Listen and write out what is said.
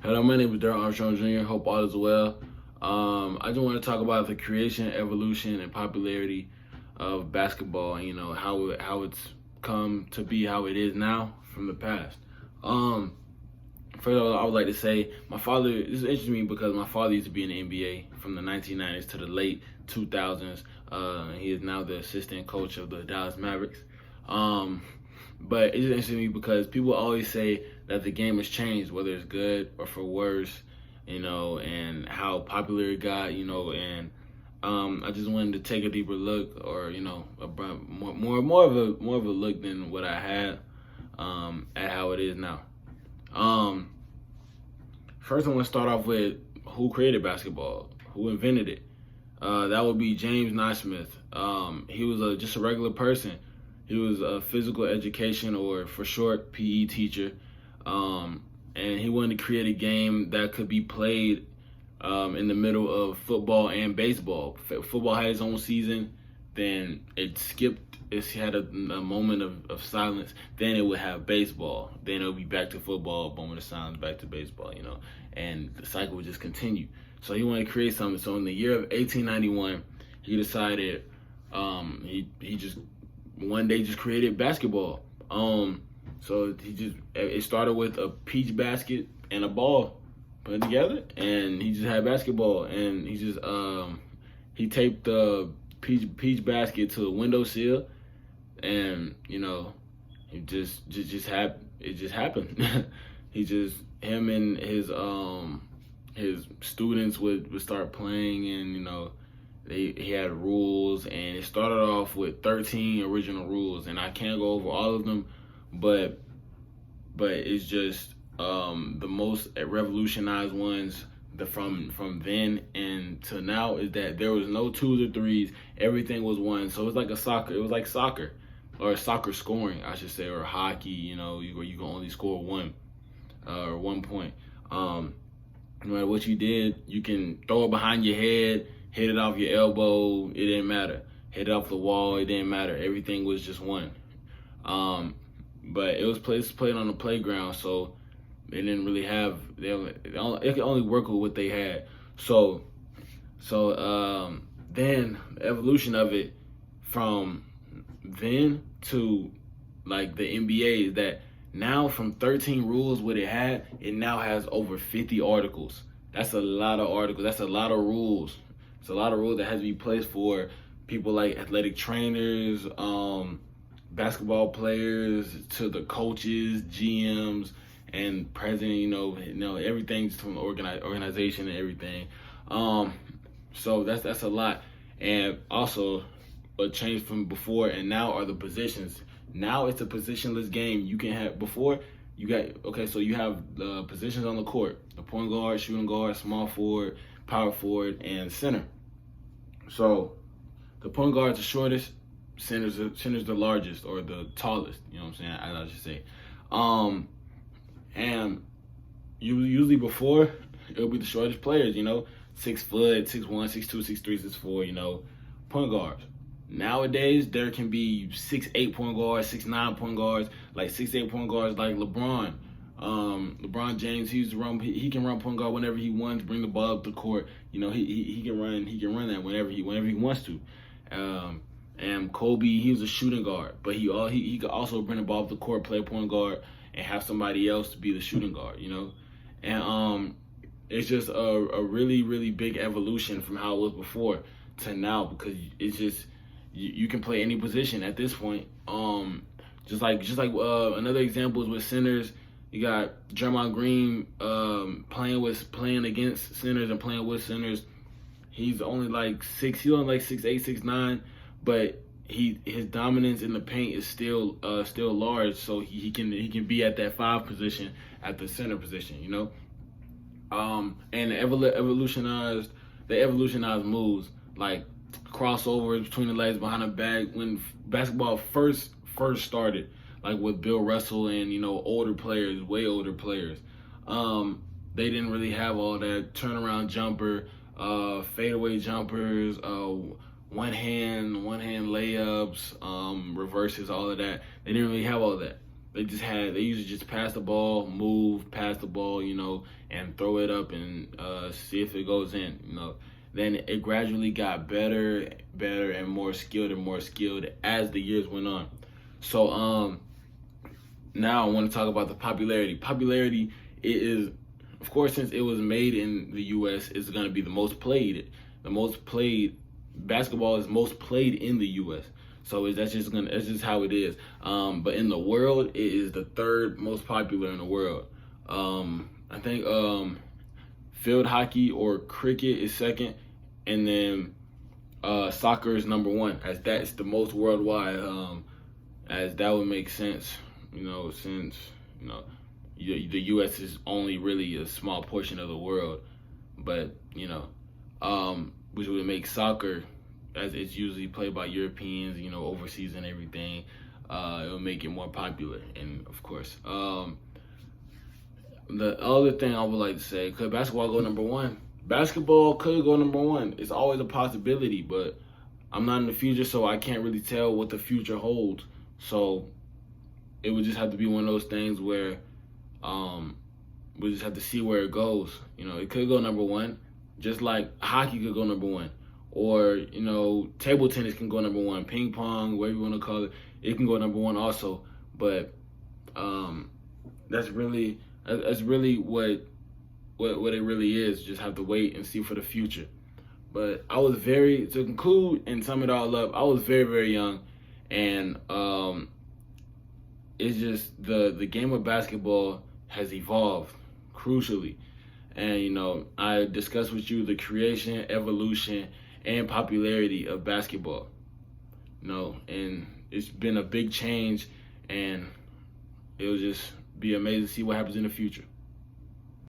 Hello, my name is Daryl Armstrong Jr. Hope all is well. I just want to talk about the creation, evolution, and popularity of basketball. And, how it's come to be how it is now from the past. Um, First of all, I would like to say my father. This interests me because my father used to be in the NBA from the 1990s to the late 2000s. He is now the assistant coach of the Dallas Mavericks. Um, but it's interesting to me because people always say that the game has changed, whether it's good or for worse, and how popular it got, and I just wanted to take a deeper look, or more of a look than what I had at how it is now. Um, First, I want to start off with who created basketball, who invented it. That would be James Naismith. He was just a regular person. He was a physical education, or for short, PE teacher. And he wanted to create a game that could be played in the middle of football and baseball. Football had its own season, then it skipped. It had a moment of silence. Then it would have baseball. Then it would be back to football, moment of silence, back to baseball, and the cycle would just continue. So he wanted to create something. So in the year of 1891, he decided he just one day just created basketball. So it started with a peach basket and a ball put together, and he just had basketball, and he taped the peach basket to a windowsill, and it just happened. It just happened. Him and his students would start playing, and he had rules, and it started off with 13 original rules, and I can't go over all of them, but it's just the most revolutionized ones from then and to now is that there was no twos or threes. Everything was one. So it was like soccer, or soccer scoring, I should say, or hockey. Where you can only score one or 1 point. No matter what you did, you can throw it behind your head, hit it off your elbow. It didn't matter. Hit it off the wall. It didn't matter. Everything was just one. But it was played on the playground, so they didn't really have. It could only work with what they had. So then the evolution of it from then to like the NBA is that now from 13 rules what it had, it now has over 50 articles. That's a lot of articles. That's a lot of rules. It's a lot of rules that has to be placed for people like athletic trainers, basketball players, to the coaches, GMs, and president. Everything's from the organization and everything. So that's a lot. And also a change from before and now are the positions. Now it's a positionless game. You can have before you have the positions on the court: the point guard, shooting guard, small forward, power forward, and center. So the point guard's the shortest, center's the largest or the tallest. You know what I'm saying? I should say. And usually before it'll be the shortest players. 6 foot, 6'1", 6'2", 6'3", 6'4", point guards. Nowadays there can be 6'8" point guards, 6'9" point guards, like 6'8" point guards like LeBron. LeBron James, he can run point guard whenever he wants, bring the ball up the court. He can run that whenever he wants to. And Kobe, he was a shooting guard, but he could also bring the ball up the court, play point guard, and have somebody else to be the shooting guard. And it's just a really, really big evolution from how it was before to now, because it's just you can play any position at this point. Just like another example is with centers. You got Draymond Green playing against centers and playing with centers. He's only like 6'8", 6'9", but his dominance in the paint is still large. So he can be at that 5 position, at the center position. And they evolutionized moves like crossovers between the legs, behind the back. When basketball first started, like with Bill Russell and older players, way older players, they didn't really have all that turnaround jumper, fadeaway jumpers, one hand layups, reverses, all of that. They didn't really have all that. they usually just pass the ball, pass the ball, and throw it up and see if it goes in, Then it gradually got better, and more skilled as the years went on. So now I want to talk about the popularity. Popularity, it is, of course, since it was made in the U.S., it's going to be the most played. Basketball is most played in the U.S. So that's just how it is. But in the world, it is the third most popular in the world. I think field hockey or cricket is second, and then soccer is number one, as that's the most worldwide. As that would make sense, since the U.S. is only really a small portion of the world, but which would make soccer, as it's usually played by Europeans, overseas and everything, it'll make it more popular. And of course, the other thing I would like to say, could basketball go number one? Basketball could go number one. It's always a possibility, but I'm not in the future, so I can't really tell what the future holds. So it would just have to be one of those things where we just have to see where it goes. It could go number one, just like hockey could go number one. Or, table tennis can go number one. Ping pong, whatever you want to call it, it can go number one also. But that's really what it really is. Just have to wait and see for the future. But to conclude and sum it all up, I was very, very young. And it's just the game of basketball has evolved crucially. And, I discussed with you the creation, evolution, and popularity of basketball. And it's been a big change, and it'll just be amazing to see what happens in the future.